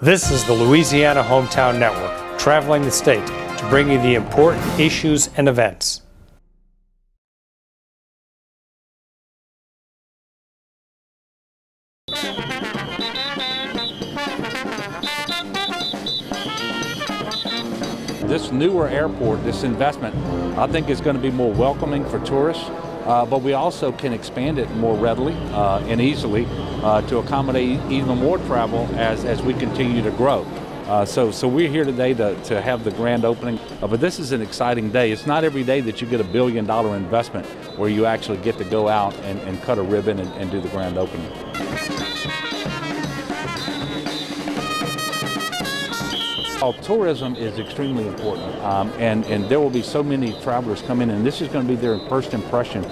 This is the Louisiana Hometown Network, traveling the state to bring you the important issues and events. This newer airport, this investment, I think is going to be more welcoming for tourists, but we also can expand it more readily and easily to accommodate even more travel as we continue to grow. So we're here today to have the grand opening, but this is an exciting day. It's not every day that you get $1 billion investment where you actually get to go out and cut a ribbon and do the grand opening. Tourism is extremely important, and there will be so many travelers come in, and this is going to be their first impression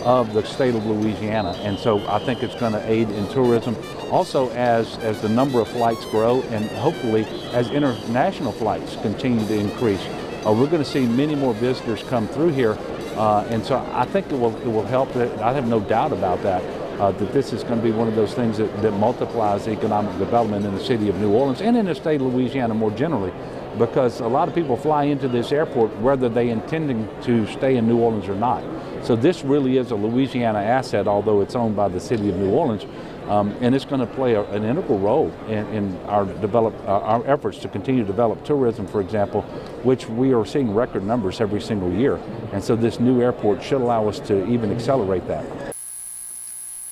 of the state of Louisiana, and so I think it's going to aid in tourism. Also, as the number of flights grow, and hopefully as international flights continue to increase, we're going to see many more visitors come through here, and so I think it will help. I have no doubt about that. That this is going to be one of those things that multiplies economic development in the city of New Orleans and in the state of Louisiana more generally, because a lot of people fly into this airport whether they intending to stay in New Orleans or not. So this really is a Louisiana asset, although it's owned by the city of New Orleans, and it's going to play an integral role in our efforts to continue to develop tourism, for example, which we are seeing record numbers every single year. And so this new airport should allow us to even accelerate that.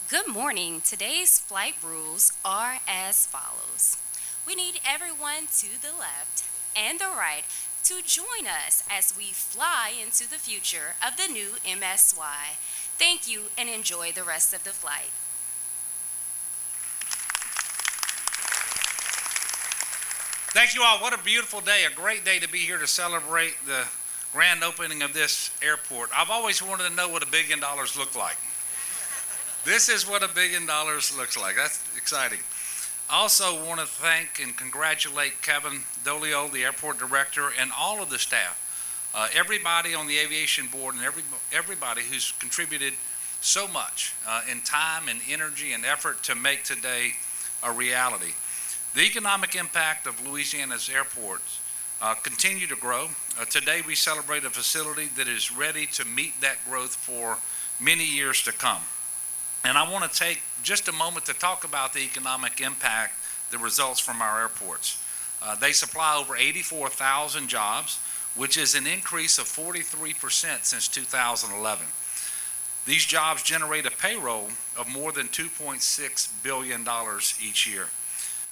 Good morning. Today's flight rules are as follows. We need everyone to the left and the right to join us as we fly into the future of the new MSY. Thank you and enjoy the rest of the flight. Thank you all. What a beautiful day, a great day to be here to celebrate the grand opening of this airport. I've always wanted to know what $1 billion look like. This is what $1 billion looks like. That's exciting. I also want to thank and congratulate Kevin Dolio, the airport director, and all of the staff, everybody on the aviation board, and everybody who's contributed so much in time and energy and effort to make today a reality. The economic impact of Louisiana's airports continue to grow. Today we celebrate a facility that is ready to meet that growth for many years to come. And I want to take just a moment to talk about the economic impact that results from our airports. They supply over 84,000 jobs, which is an increase of 43% since 2011. These jobs generate a payroll of more than $2.6 billion each year.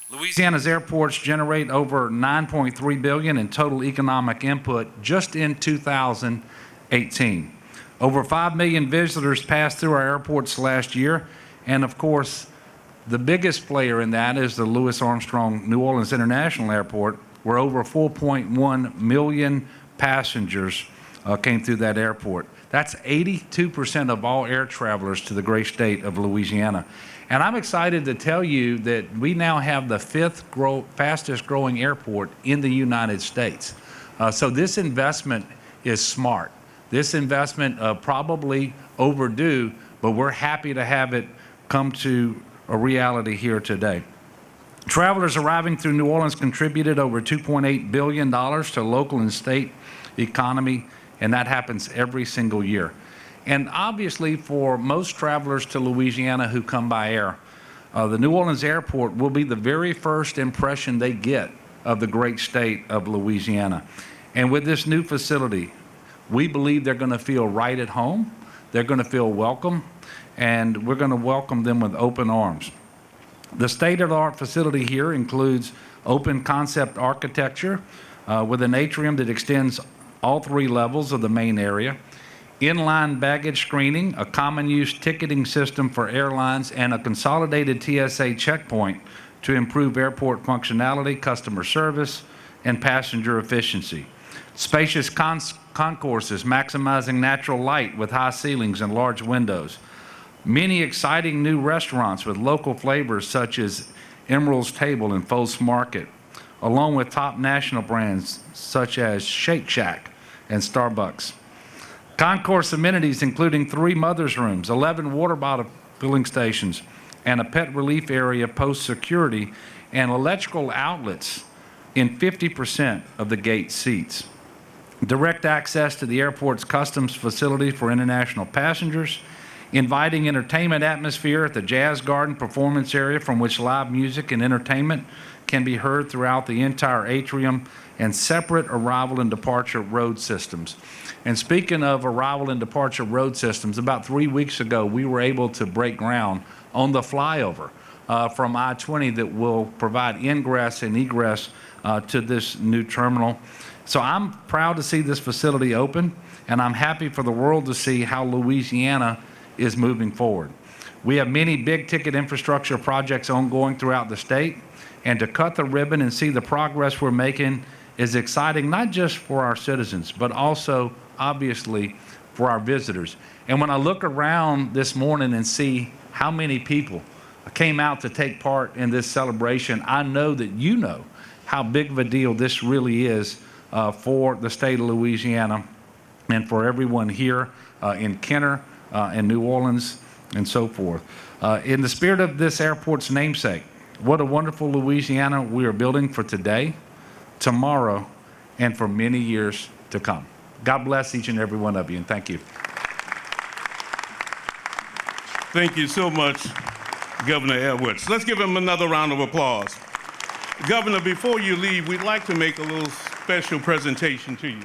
Louisiana's airports generate over $9.3 billion in total economic input just in 2018. Over 5 million visitors passed through our airports last year, and of course, the biggest player in that is the Louis Armstrong New Orleans International Airport, where over 4.1 million passengers came through that airport. That's 82% of all air travelers to the great state of Louisiana. And I'm excited to tell you that we now have the fastest growing airport in the United States. So this investment is smart. This investment probably overdue, but we're happy to have it come to a reality here today. Travelers arriving through New Orleans contributed over $2.8 billion to local and state economy, and that happens every single year. And obviously, for most travelers to Louisiana who come by air, the New Orleans airport will be the very first impression they get of the great state of Louisiana. And with this new facility, we believe they're going to feel right at home, they're going to feel welcome, and we're going to welcome them with open arms. The state-of-the-art facility here includes open concept architecture with an atrium that extends all 3 levels of the main area, inline baggage screening, a common use ticketing system for airlines, and a consolidated TSA checkpoint to improve airport functionality, customer service, and passenger efficiency. Spacious concourses maximizing natural light with high ceilings and large windows. Many exciting new restaurants with local flavors such as Emerald's Table and Folt's Market, along with top national brands such as Shake Shack and Starbucks. Concourse amenities including 3 mother's rooms, 11 water bottle filling stations, and a pet relief area post security and electrical outlets in 50% of the gate seats. Direct access to the airport's customs facility for international passengers, inviting entertainment atmosphere at the Jazz Garden performance area from which live music and entertainment can be heard throughout the entire atrium, and separate arrival and departure road systems. And speaking of arrival and departure road systems, about 3 weeks ago, we were able to break ground on the flyover from I-20 that will provide ingress and egress to this new terminal. So I'm proud to see this facility open, and I'm happy for the world to see how Louisiana is moving forward. We have many big-ticket infrastructure projects ongoing throughout the state, and to cut the ribbon and see the progress we're making is exciting, not just for our citizens, but also, obviously, for our visitors. And when I look around this morning and see how many people came out to take part in this celebration, I know that you know how big of a deal this really is for the state of Louisiana and for everyone here in Kenner and New Orleans and so forth. In the spirit of this airport's namesake, what a wonderful Louisiana we are building for today, tomorrow, and for many years to come. God bless each and every one of you, and thank you. Thank you so much, Governor Edwards. Let's give him another round of applause. Governor, before you leave, we'd like to make a little special presentation to you.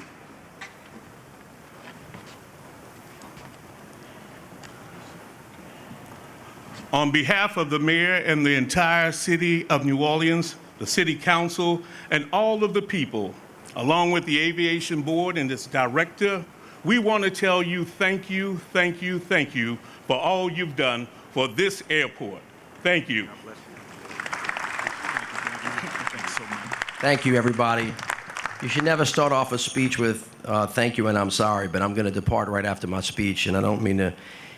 On behalf of the mayor and the entire city of New Orleans, the city council, and all of the people, along with the aviation board and its director, we want to tell you thank you, thank you, thank you for all you've done for this airport. Thank you. Thank you, everybody. You should never start off a speech with thank you and I'm sorry, but I'm going to depart right after my speech, and I don't mean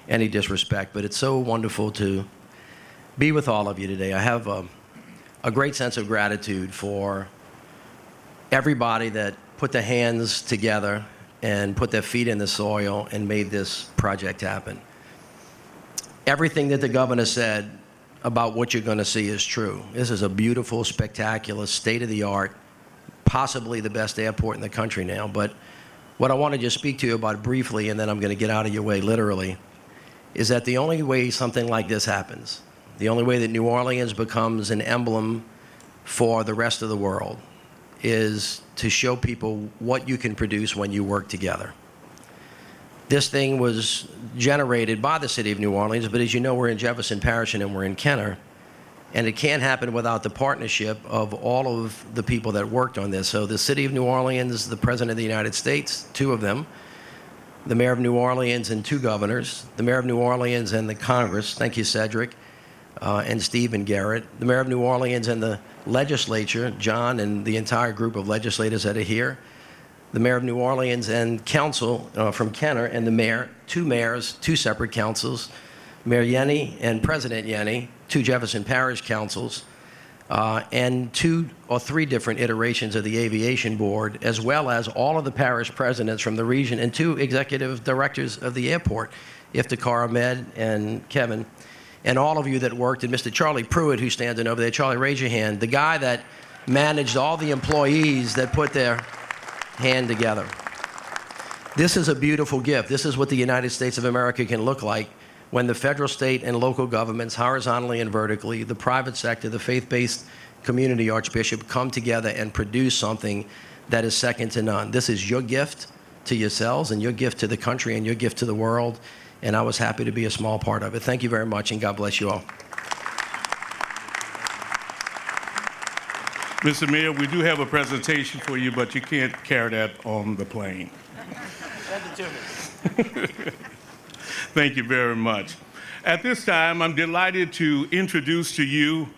any disrespect, but it's so wonderful to be with all of you today. I have a great sense of gratitude for everybody that put their hands together and put their feet in the soil and made this project happen. Everything that the governor said about what you're going to see is true. This is a beautiful, spectacular, state-of-the-art, possibly the best airport in the country now. But what I want to just speak to you about briefly, and then I'm going to get out of your way literally, is that the only way something like this happens, the only way that New Orleans becomes an emblem for the rest of the world, is to show people what you can produce when you work together. This thing was generated by the city of New Orleans, but as you know, we're in Jefferson Parish and we're in Kenner, and it can't happen without the partnership of all of the people that worked on this. So the city of New Orleans, the President of the United States, 2 of them, the mayor of New Orleans and 2 governors, the mayor of New Orleans and the Congress, thank you, Cedric, and Steve and Garrett, the mayor of New Orleans and the legislature, John and the entire group of legislators that are here, the mayor of New Orleans and council from Kenner, and the mayor, 2 mayors, 2 separate councils, Mayor Yenny and President Yenny, 2 Jefferson Parish councils, and 2 or 3 different iterations of the aviation board, as well as all of the parish presidents from the region and 2 executive directors of the airport, Iftikhar Ahmed and Kevin, and all of you that worked, and Mr. Charlie Pruitt, who's standing over there. Charlie, raise your hand. The guy that managed all the employees that put their hand together. This is a beautiful gift. This is what the United States of America can look like when the federal, state, and local governments, horizontally and vertically, the private sector, the faith-based community archbishop, come together and produce something that is second to none. This is your gift to yourselves and your gift to the country and your gift to the world, and I was happy to be a small part of it. Thank you very much, and God bless you all. Mr. Mayor, we do have a presentation for you, but you can't carry that on the plane. Send it to me. Thank you very much. At this time, I'm delighted to introduce to you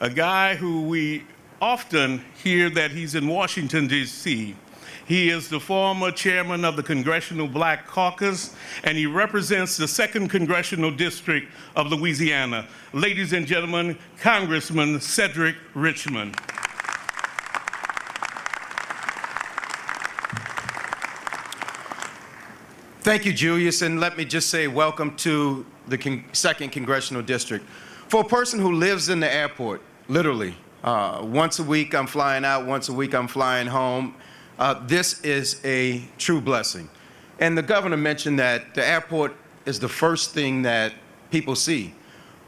a guy who we often hear that he's in Washington, D.C. He is the former chairman of the Congressional Black Caucus, and he represents the 2nd Congressional District of Louisiana. Ladies and gentlemen, Congressman Cedric Richmond. Thank you, Julius, and let me just say welcome to the 2nd Congressional District. For a person who lives in the airport, literally, Once a week I'm flying out, once a week I'm flying home. This is a true blessing. And the governor mentioned that the airport is the first thing that people see.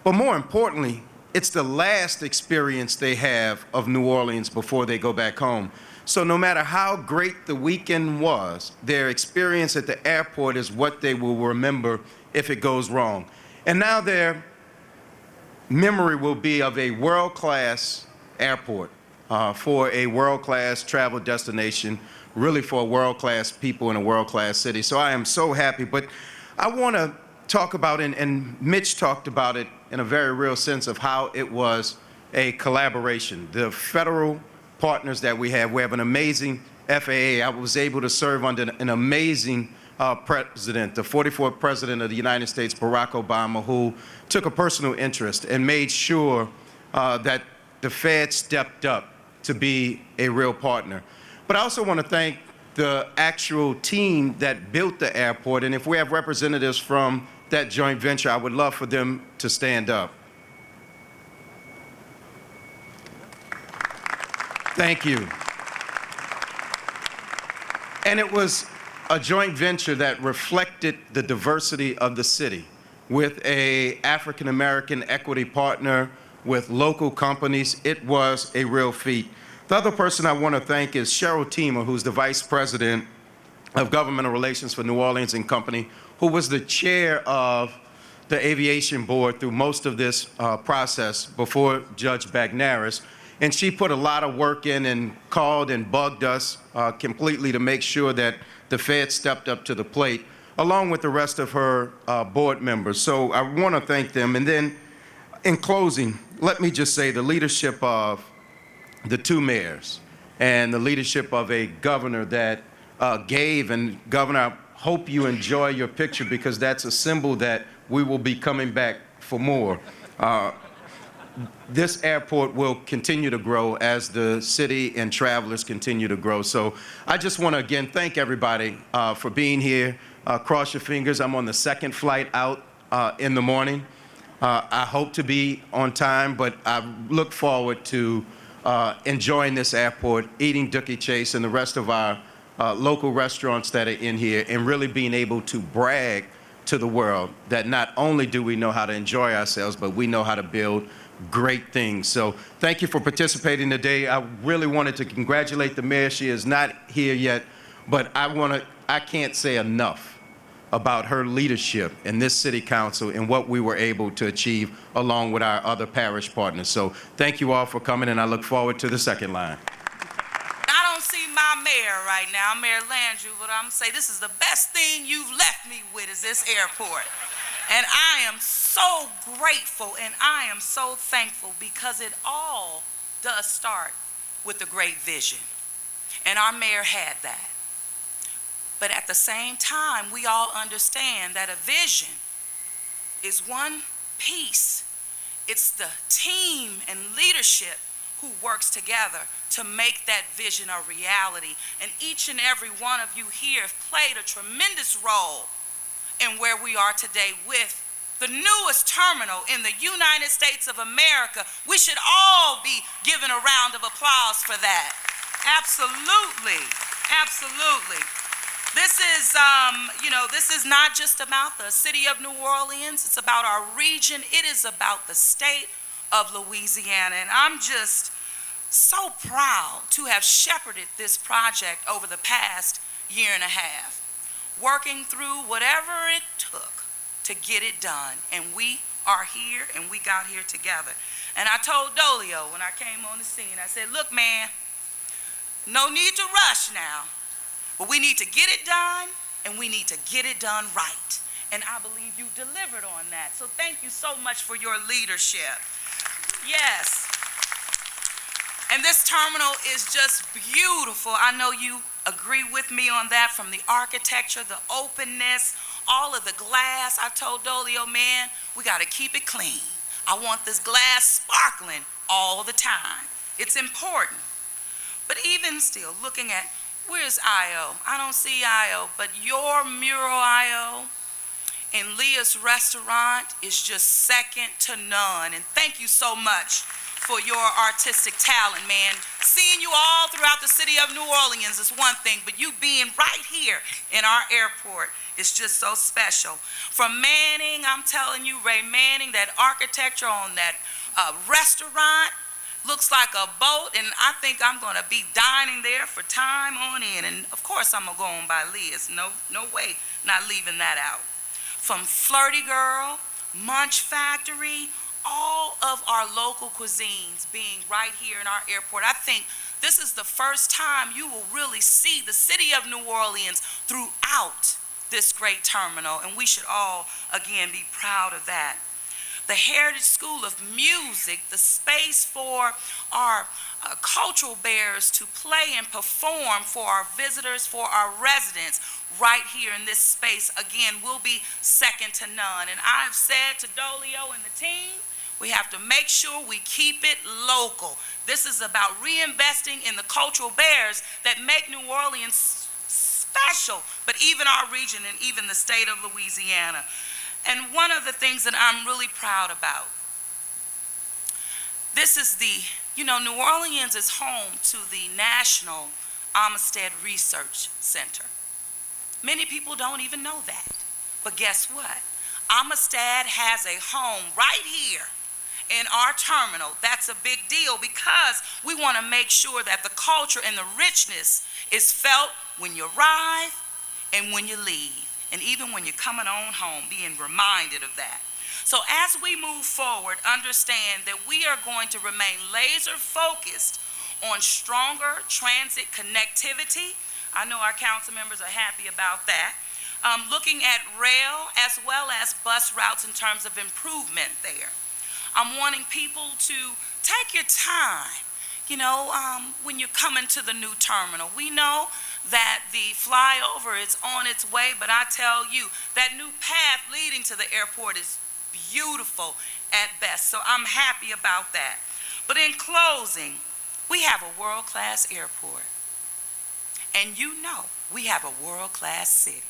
But more importantly, it's the last experience they have of New Orleans before they go back home. So no matter how great the weekend was, their experience at the airport is what they will remember if it goes wrong. And now their memory will be of a world-class airport for a world-class travel destination, really for world-class people in a world-class city. So I am so happy. But I want to talk about, and Mitch talked about it in a very real sense of how it was a collaboration. The federal partners that we have an amazing FAA. I was able to serve under an amazing president, the 44th president of the United States, Barack Obama, who took a personal interest and made sure that the Fed stepped up to be a real partner. But I also want to thank the actual team that built the airport, and if we have representatives from that joint venture, I would love for them to stand up. Thank you. And it was a joint venture that reflected the diversity of the city, with an African-American equity partner, with local companies. It was a real feat. The other person I want to thank is Cheryl Teemer, who's the Vice President of Governmental Relations for New Orleans and Company, who was the chair of the Aviation Board through most of this process before Judge Bagnaris. And she put a lot of work in and called and bugged us completely to make sure that the Fed stepped up to the plate, along with the rest of her board members. So I want to thank them. And then in closing, let me just say the leadership of the two mayors and the leadership of a governor that gave, and Governor, I hope you enjoy your picture because that's a symbol that we will be coming back for more. This airport will continue to grow as the city and travelers continue to grow. So I just want to again thank everybody for being here. Cross your fingers. I'm on the second flight out in the morning. I hope to be on time, but I look forward to enjoying this airport, eating Dookie Chase and the rest of our local restaurants that are in here, and really being able to brag to the world that not only do we know how to enjoy ourselves, but we know how to build great things. So thank you for participating today. I really wanted to congratulate the mayor. She is not here yet, but I can't say enough about her leadership in this city council and what we were able to achieve along with our other parish partners. So thank you all for coming, and I look forward to the second line. I don't see my mayor right now, Mayor Landrieu, but I'm gonna say this is the best thing you've left me with is this airport. And I am so grateful and I am so thankful because it all does start with a great vision. And our mayor had that. But at the same time, we all understand that a vision is one piece. It's the team and leadership who works together to make that vision a reality. And each and every one of you here have played a tremendous role in where we are today with the newest terminal in the United States of America. We should all be given a round of applause for that. Absolutely, absolutely. This is, this is not just about the city of New Orleans. It's about our region. It is about the state of Louisiana. And I'm just so proud to have shepherded this project over the past year and a half, working through whatever it took to get it done. And we are here and we got here together. And I told Dolio when I came on the scene, I said, look, man, no need to rush now, but we need to get it done and we need to get it done right. And I believe you delivered on that. So thank you so much for your leadership. Yes. And this terminal is just beautiful. I know you agree with me on that, from the architecture, the openness, all of the glass. I told Dolio, man, we got to keep it clean. I want this glass sparkling all the time. It's important. But even still, looking at, where's Io? I don't see Io, but your mural, Io, in Leah's restaurant is just second to none. And thank you so much for your artistic talent, man. Seeing you all throughout the city of New Orleans is one thing, but you being right here in our airport is just so special. From Manning, I'm telling you, Ray Manning, that architecture on that restaurant looks like a boat, and I think I'm gonna be dining there for time on end. And of course I'm gonna go on by Liz. No way, not leaving that out. From Flirty Girl, Munch Factory, all of our local cuisines being right here in our airport. I think this is the first time you will really see the city of New Orleans throughout this great terminal, and we should all, again, be proud of that. The Heritage School of Music, the space for our cultural bearers to play and perform for our visitors, for our residents, right here in this space, again, will be second to none. And I've said to Dolio and the team, we have to make sure we keep it local. This is about reinvesting in the cultural bearers that make New Orleans special, but even our region and even the state of Louisiana. And one of the things that I'm really proud about, this is New Orleans is home to the National Amistad Research Center. Many people don't even know that. But guess what? Amistad has a home right here in our terminal. That's a big deal because we want to make sure that the culture and the richness is felt when you arrive and when you leave. And even when you're coming on home, being reminded of that. So as we move forward, understand that we are going to remain laser focused on stronger transit connectivity. I know our council members are happy about that. Looking at rail as well as bus routes in terms of improvement there. I'm wanting people to take your time, when you're coming to the new terminal. We know that the flyover is on its way, but I tell you, that new path leading to the airport is beautiful at best, so I'm happy about that. But in closing, we have a world-class airport, and we have a world-class city.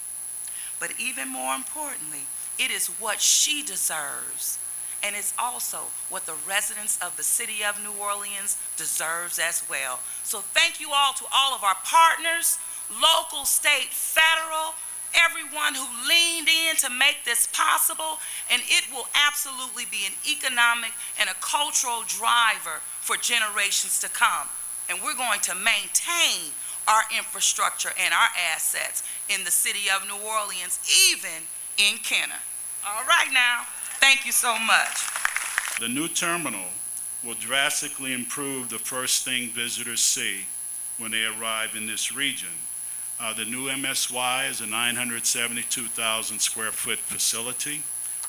But even more importantly, it is what she deserves, and it's also what the residents of the city of New Orleans deserves as well. So thank you all to all of our partners, local, state, federal, everyone who leaned in to make this possible, and it will absolutely be an economic and a cultural driver for generations to come. And we're going to maintain our infrastructure and our assets in the city of New Orleans, even in Kenner. All right now. Thank you so much. The new terminal will drastically improve the first thing visitors see when they arrive in this region. The new MSY is a 972,000 square foot facility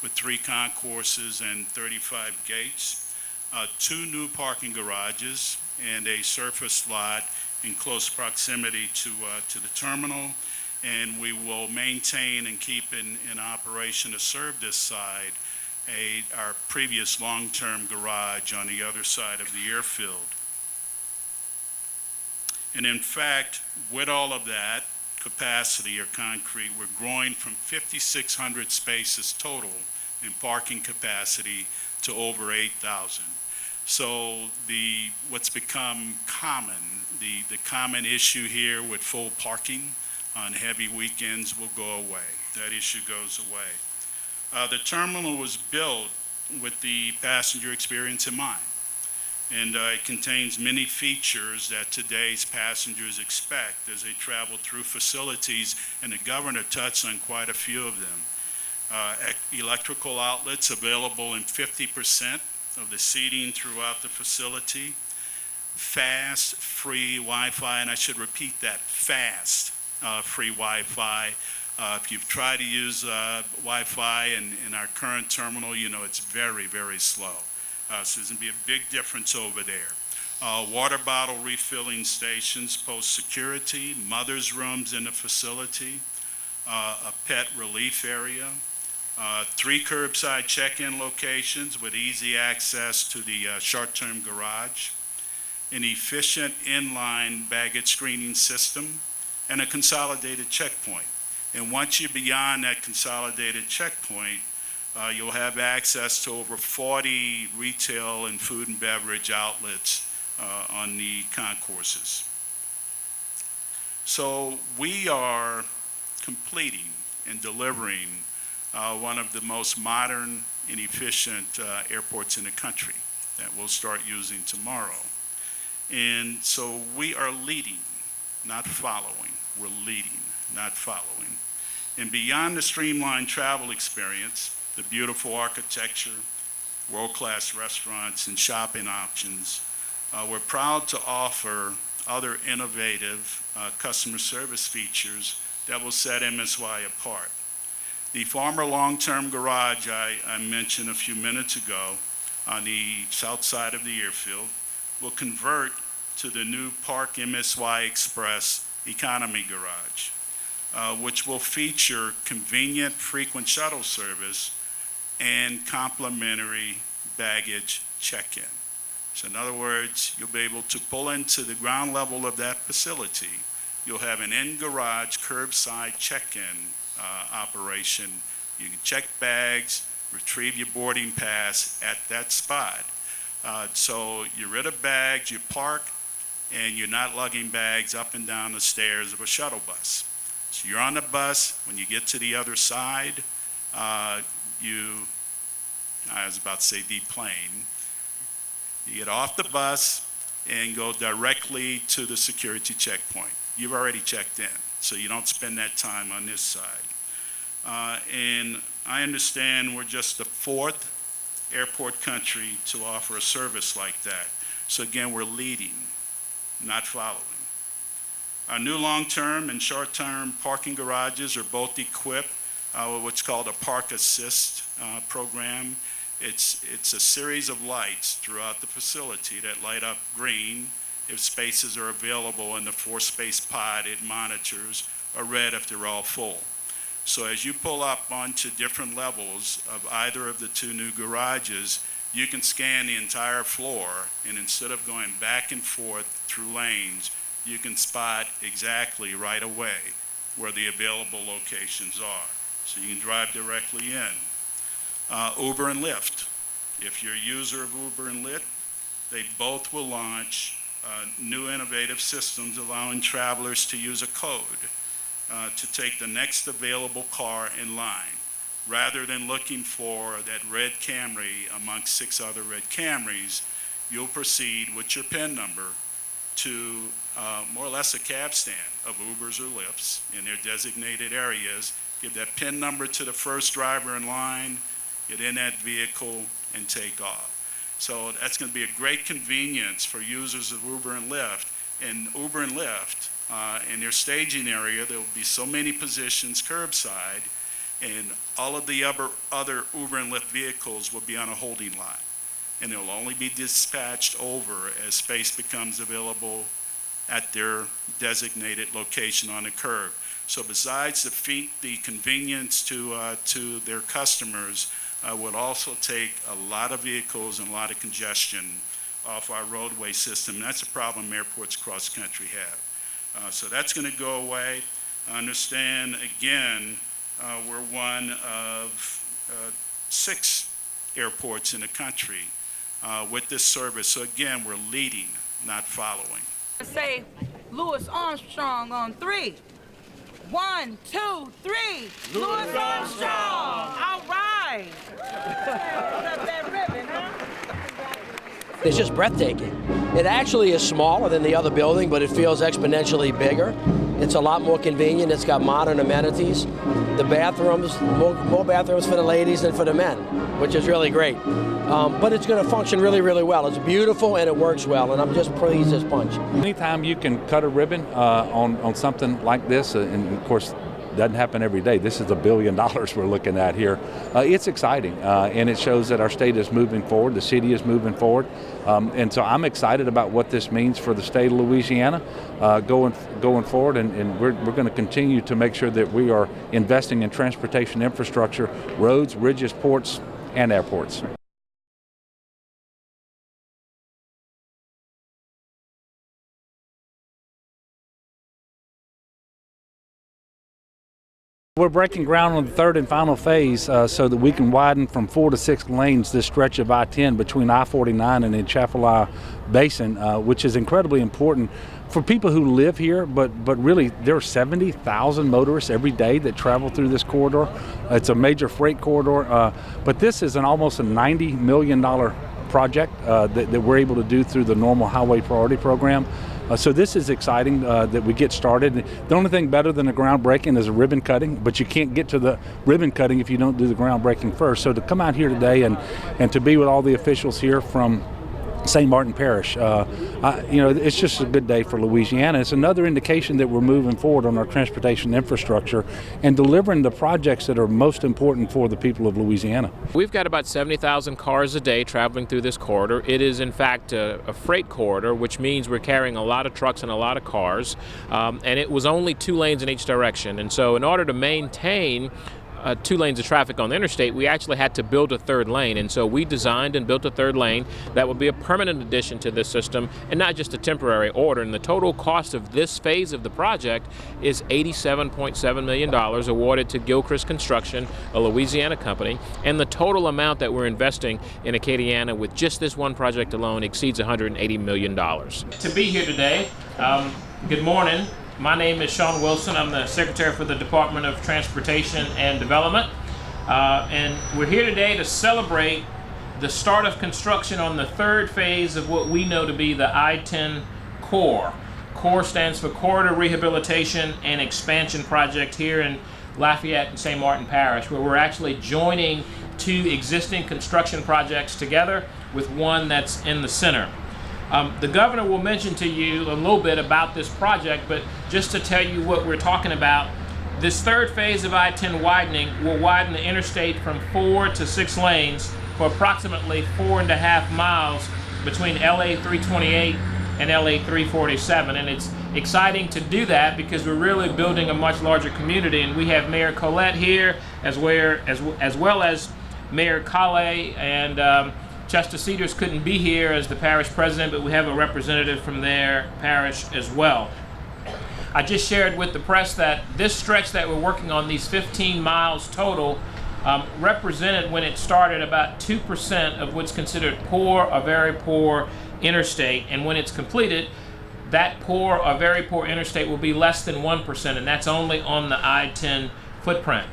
with 3 concourses and 35 gates, 2 new parking garages, and a surface lot in close proximity to the terminal. And we will maintain and keep in operation to serve this side our previous long-term garage on the other side of the airfield. And in fact, with all of that capacity or concrete, we're growing from 5,600 spaces total in parking capacity to over 8,000. So what's become common, the common issue here with full parking on heavy weekends will go away. That issue goes away. The terminal was built with the passenger experience in mind, and it contains many features that today's passengers expect as they travel through facilities, and the governor touched on quite a few of them. Electrical outlets available in 50% of the seating throughout the facility, fast, free Wi-Fi, and I should repeat that, fast, free Wi-Fi. If you've tried to use Wi-Fi in our current terminal, it's very, very slow. So there's going to be a big difference over there. Water bottle refilling stations, post-security, mother's rooms in the facility, a pet relief area, 3 curbside check-in locations with easy access to the short-term garage, an efficient inline baggage screening system, and a consolidated checkpoint. And once you're beyond that consolidated checkpoint, You'll have access to over 40 retail and food and beverage outlets on the concourses. So we are completing and delivering one of the most modern and efficient airports in the country that we'll start using tomorrow. And so we are leading, not following. We're leading, not following. And beyond the streamlined travel experience, the beautiful architecture, world-class restaurants, and shopping options, we're proud to offer other innovative customer service features that will set MSY apart. The former long-term garage I mentioned a few minutes ago on the south side of the airfield will convert to the new Park MSY Express Economy Garage, which will feature convenient frequent shuttle service and complimentary baggage check-in. So in other words, you'll be able to pull into the ground level of that facility. You'll have an in-garage curbside check-in operation. You can check bags, retrieve your boarding pass at that spot. So you're rid of bags, you park, and you're not lugging bags up and down the stairs of a shuttle bus. So you're on the bus. When you get to the other side, I was about to say deplane. You get off the bus and go directly to the security checkpoint. You've already checked in, so you don't spend that time on this side. And I understand we're just the 4th airport country to offer a service like that. So again, we're leading, not following. Our new long-term and short-term parking garages are both equipped with what's called a Park Assist program. It's a series of lights throughout the facility that light up green if spaces are available in the 4-space pod it monitors, or red if they're all full. So as you pull up onto different levels of either of the 2 new garages, you can scan the entire floor, and instead of going back and forth through lanes, you can spot exactly right away where the available locations are. So you can drive directly in. Uber and Lyft. If you're a user of Uber and Lyft, they both will launch new innovative systems allowing travelers to use a code to take the next available car in line. Rather than looking for that red Camry amongst 6 other red Camrys, you'll proceed with your PIN number to more or less a cab stand of Ubers or Lyfts in their designated areas. Give that PIN number to the first driver in line, get in that vehicle, and take off. So that's going to be a great convenience for users of Uber and Lyft. And Uber and Lyft, in their staging area, there will be so many positions curbside, and all of the other Uber and Lyft vehicles will be on a holding lot. And they'll only be dispatched over as space becomes available at their designated location on the curb. So besides the convenience to their customers, would also take a lot of vehicles and a lot of congestion off our roadway system. That's a problem airports across the country have. So that's going to go away. I understand, again, we're one of 6 airports in the country with this service. So again, we're leading, not following. Say Louis Armstrong on 3. 1, 2, 3. Louis Armstrong. All right. Hold up that ribbon, huh? It's just breathtaking. It actually is smaller than the other building, but it feels exponentially bigger. It's a lot more convenient. It's got modern amenities. The bathrooms, more bathrooms for the ladies than for the men, which is really great. But it's going to function really, really well. It's beautiful and it works well, and I'm just pleased as punch. Anytime you can cut a ribbon on something like this, and of course, doesn't happen every day. This is $1 billion we're looking at here. It's exciting, and it shows that our state is moving forward, the city is moving forward, and so I'm excited about what this means for the state of Louisiana going forward, and we're going to continue to make sure that we are investing in transportation infrastructure, roads, bridges, ports, and airports. We're breaking ground on the third and final phase so that we can widen from 4 to 6 lanes this stretch of I-10 between I-49 and the Atchafalaya Basin, which is incredibly important for people who live here, but really there are 70,000 motorists every day that travel through this corridor. It's a major freight corridor, but this is almost a $90 million project that we're able to do through the normal Highway Priority Program. So this is exciting that we get started. The only thing better than a groundbreaking is a ribbon cutting, but you can't get to the ribbon cutting if you don't do the groundbreaking first. So to come out here today and to be with all the officials here from St. Martin Parish, it's just a good day for Louisiana. It's another indication that we're moving forward on our transportation infrastructure and delivering the projects that are most important for the people of Louisiana. We've got about 70,000 cars a day traveling through this corridor. It is in fact a freight corridor, which means we're carrying a lot of trucks and a lot of cars, and it was only 2 lanes in each direction. And so in order to maintain 2 lanes of traffic on the interstate, we actually had to build a 3rd lane, and so we designed and built a 3rd lane that would be a permanent addition to this system and not just a temporary order. And the total cost of this phase of the project is $87.7 million awarded to Gilchrist Construction, a Louisiana company, and the total amount that we're investing in Acadiana with just this one project alone exceeds $180 million. To be here today, good morning. My name is Sean Wilson. I'm the Secretary for the Department of Transportation and Development. And we're here today to celebrate the start of construction on the 3rd phase of what we know to be the I-10 CORE. CORE stands for Corridor Rehabilitation and Expansion Project here in Lafayette and St. Martin Parish, where we're actually joining 2 existing construction projects together with one that's in the center. The governor will mention to you a little bit about this project, but just to tell you what we're talking about, this 3rd phase of I-10 widening will widen the interstate from 4 to 6 lanes for approximately 4.5 miles between LA 328 and LA 347. And it's exciting to do that because we're really building a much larger community, and we have Mayor Collette here as well as Mayor Kale, and Chester Cedars couldn't be here as the parish president, but we have a representative from their parish as well. I just shared with the press that this stretch that we're working on, these 15 miles total, represented when it started about 2% of what's considered poor or very poor interstate, and when it's completed, that poor or very poor interstate will be less than 1%, and that's only on the I-10 footprint.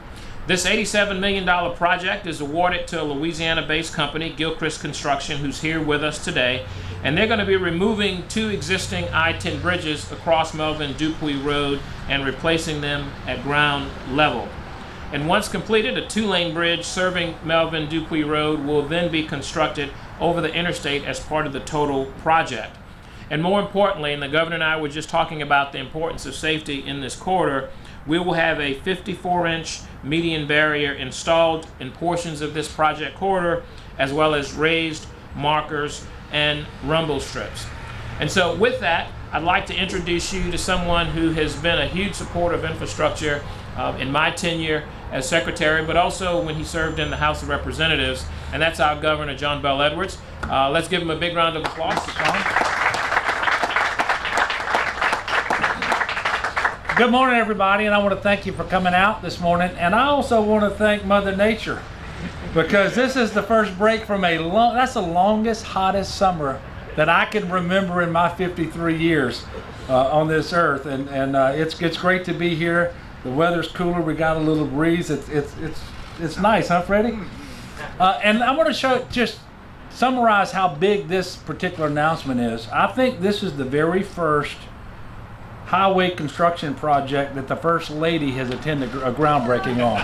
This $87 million project is awarded to a Louisiana-based company, Gilchrist Construction, who's here with us today, and they're going to be removing 2 existing I-10 bridges across Melvin Dupuy Road and replacing them at ground level. And once completed, a 2-lane bridge serving Melvin Dupuy Road will then be constructed over the interstate as part of the total project. And more importantly, and the governor and I were just talking about the importance of safety in this corridor, we will have a 54-inch median barrier installed in portions of this project corridor, as well as raised markers and rumble strips. And so with that, I'd like to introduce you to someone who has been a huge supporter of infrastructure in my tenure as secretary, but also when he served in the House of Representatives, and that's our Governor, John Bell Edwards. Let's give him a big round of applause. Good morning, everybody, and I want to thank you for coming out this morning. And I also want to thank Mother Nature, because this is the first break from that's the longest, hottest summer that I can remember in my 53 years on this earth. And it's great to be here. The weather's cooler. We got a little breeze. It's nice, huh, Freddie? And I want to just summarize how big this particular announcement is. I think this is the very first highway construction project that the First Lady has attended a groundbreaking on.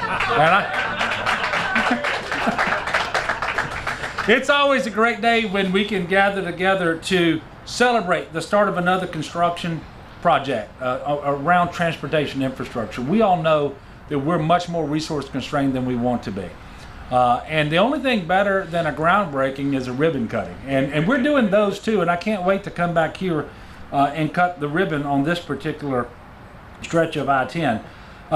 And it's always a great day when we can gather together to celebrate the start of another construction project around transportation infrastructure. We all know that we're much more resource constrained than we want to be. And the only thing better than a groundbreaking is a ribbon cutting. And we're doing those too, and I can't wait to come back here and cut the ribbon on this particular stretch of I-10.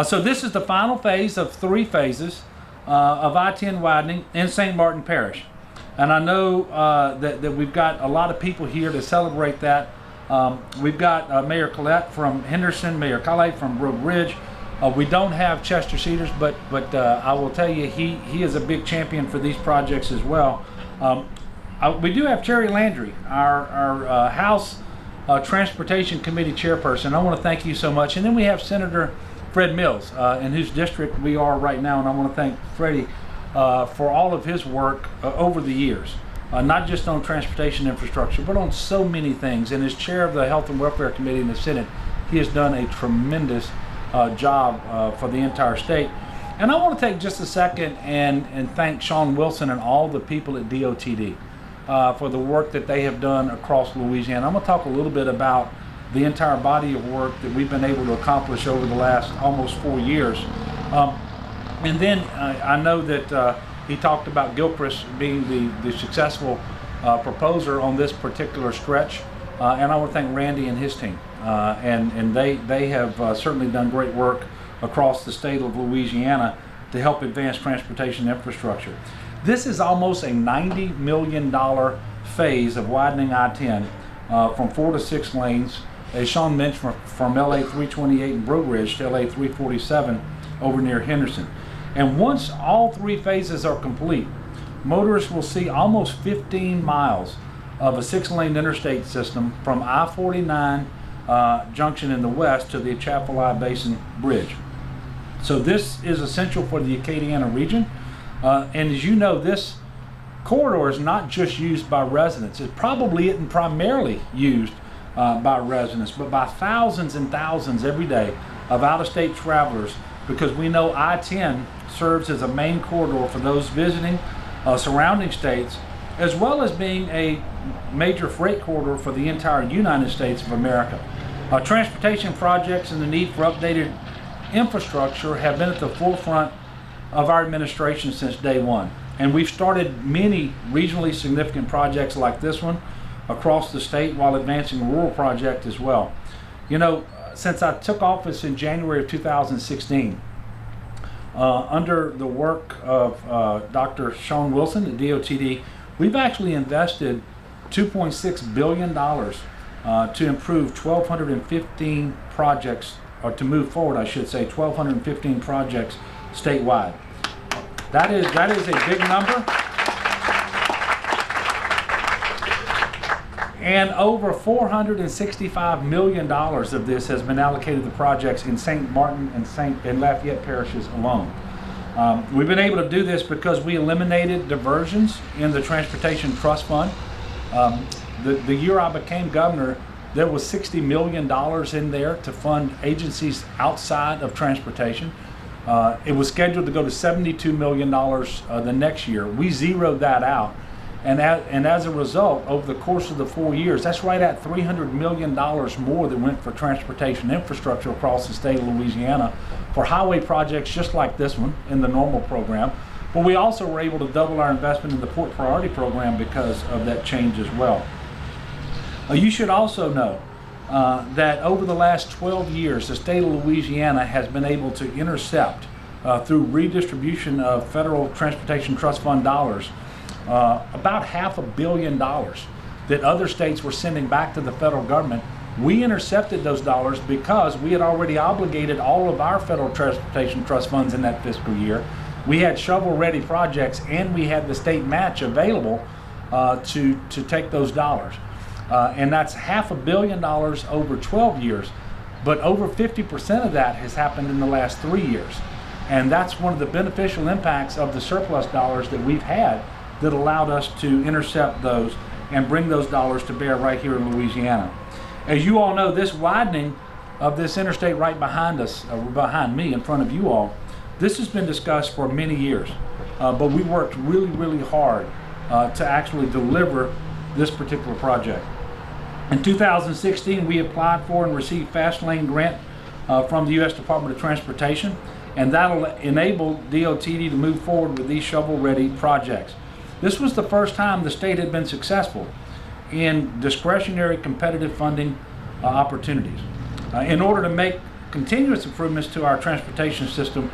So this is the final phase of 3 phases of I-10 widening in St. Martin Parish. And I know that we've got a lot of people here to celebrate that. We've got Mayor Collette from Henderson, Mayor Kale from Road Ridge, We don't have Chester Cedars, but I will tell you, he is a big champion for these projects as well. We do have Cherry Landry, our House Transportation Committee chairperson. I want to thank you so much. And then we have Senator Fred Mills, in whose district we are right now, and I want to thank Freddie for all of his work over the years, not just on transportation infrastructure, but on so many things. And as chair of the Health and Welfare Committee in the Senate, he has done a tremendous job for the entire state. And I want to take just a second and thank Sean Wilson and all the people at DOTD for the work that they have done across Louisiana. I'm going to talk a little bit about the entire body of work that we've been able to accomplish over the last almost 4 years. And then I know that he talked about Gilchrist being the successful proposer on this particular stretch. And I want to thank Randy and his team. And they have certainly done great work across the state of Louisiana to help advance transportation infrastructure. This is almost a $90 million phase of widening I-10 from 4 to 6 lanes, as Sean mentioned, from LA 328 in Breaux Ridge to LA 347 over near Henderson. And once all 3 phases are complete, motorists will see almost 15 miles of a 6-lane interstate system from I-49 junction in the west to the Atchafalaya Basin Bridge. So this is essential for the Acadiana region. And as you know, this corridor is not just used by residents. It probably isn't primarily used by residents, but by thousands and thousands every day of out-of-state travelers, because we know I-10 serves as a main corridor for those visiting surrounding states, as well as being a major freight corridor for the entire United States of America. Transportation projects and the need for updated infrastructure have been at the forefront of our administration since day one. And we've started many regionally significant projects like this one across the state while advancing a rural project as well. You know, since I took office in January of 2016, under the work of Dr. Sean Wilson at DOTD, we've actually invested $2.6 billion to improve 1,215 projects, or to move forward, I should say, 1,215 projects statewide. That is a big number. And over $465 million of this has been allocated to projects in St. Martin and Lafayette parishes alone. We've been able to do this because we eliminated diversions in the Transportation Trust Fund. The year I became governor, there was $60 million in there to fund agencies outside of transportation. It was scheduled to go to $72 million the next year. We zeroed that out. And as a result, over the course of the 4 years, that's right at $300 million more that went for transportation infrastructure across the state of Louisiana for highway projects just like this one in the normal program. But we also were able to double our investment in the Port Priority Program because of that change as well. You should also know that over the last 12 years, the state of Louisiana has been able to intercept through redistribution of federal transportation trust fund dollars about $500 million that other states were sending back to the federal government. We intercepted those dollars because we had already obligated all of our federal transportation trust funds in that fiscal year. We had shovel-ready projects, and we had the state match available to take those dollars. And that's $500 million over 12 years, but over 50% of that has happened in the last 3 years. And that's one of the beneficial impacts of the surplus dollars that we've had that allowed us to intercept those and bring those dollars to bear right here in Louisiana. As you all know, this widening of this interstate right behind us, behind me, in front of you all, this has been discussed for many years, but we worked really, really hard to actually deliver this particular project. In 2016, we applied for and received Fastlane Grant from the U.S. Department of Transportation, and that'll enable DOTD to move forward with these shovel-ready projects. This was the first time the state had been successful in discretionary competitive funding opportunities. In order to make continuous improvements to our transportation system,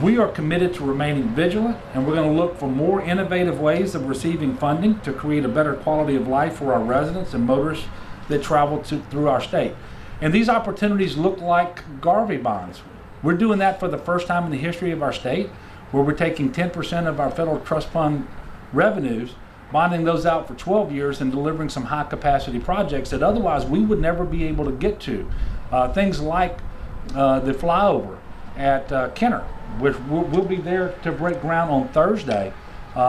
we are committed to remaining vigilant, and we're going to look for more innovative ways of receiving funding to create a better quality of life for our residents and motorists that travel through our state. And these opportunities look like Garvey bonds. We're doing that for the first time in the history of our state, where we're taking 10% of our federal trust fund revenues, bonding those out for 12 years and delivering some high capacity projects that otherwise we would never be able to get to. Things like the flyover at Kenner, which we'll be there to break ground on Thursday.